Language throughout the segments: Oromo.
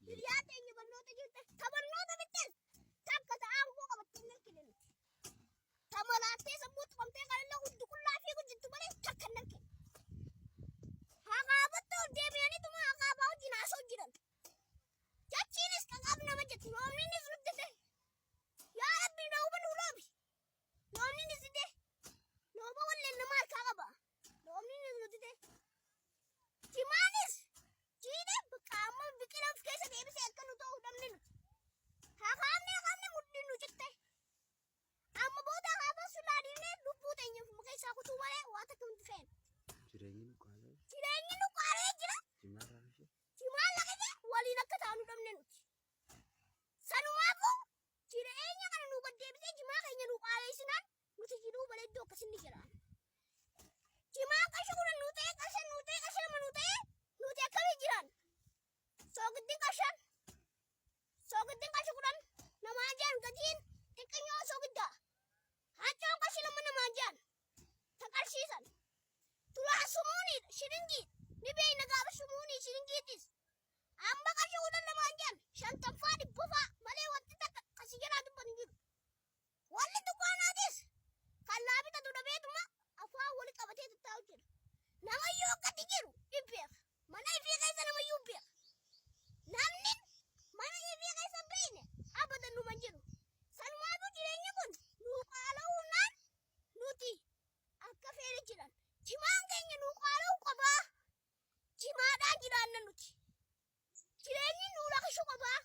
Hiriyaa teenya barnoota jirte ta barnoota bitteen takka ta'aan koo qabattee narkine nuti. Ta malaattee sammuu tuqamtee qalilla hundi qullaa fi hojjettu malee takka narkine. Haqaa battoo deebi'aniituma haqaa baa wajjin haasoo jiran. Jachiinis qaqaab nama jetti noomninis nutti ta'e. Yaa rabbi nooba nu loobi. Noomninis dide. Nooba walleen nama harkaa qaba. Noomninis nutti ta'e. Jimaanis jiidhee qaama biqilaaf keessa deebisee akka nu ta'uu dhabne nuti. Haqaamne mudhiin nu citte. Amma booda haaba sulaadhiifne lubbuu teenyaaf muka isaa kutuu malee waa takka hundi fe'en. Jireenyi nu qaalee jira. Jimaan laqite waliin akka taanu dhabne nuti. Sanumaafuu jireenya kana nu gaddeebisee jimaa keenya nu qaaleessinaan nuti jiruu malee iddoo akkasinni jira. Jimaa qarshii kudhan nu ta'e qarshii nu ta'e qarshii lama nu ta'e nuti akkamii jiran. Soogiddiin qarshii kudhan namaa jaan gatiin xiqqeenyoo soogiddaa. Hachoon qarshii lama namaa jaan ta qarshiisan. Tulaa sumuunii shiringii ni beeyna gaafa sumuunii shiringiitis. Amma qarshii kudhan namaa jaan shantaffaa dhibbafaa malee wanti takka kasii jalaa dubban hin jiru. Wanni dukkaanaatis kan laabitatu dhabeetuma afaan wali qabatee tattaa'u jira. Namayyuu akkatti jiru dhibbeef mana ifii keessa namayyuu beeka. Namni mana ifii keessa beekne abadan numa jiru. Sanumaafuu jireenyi kun nuu qaala'uunaan nuti akka feene jiran. Jimaan keenya nuu qaala'uu qabaa. Jimaadhaan jiraanna nuti. Jireenyi nuu lakkisuu qabaa.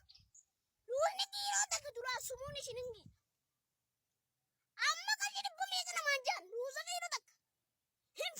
Nuunni dhiiroo takka duraa sumuun ishiningi. Amma qarshii dhibba meeqa namaan jaan nuusa dhiiroo takka. Hin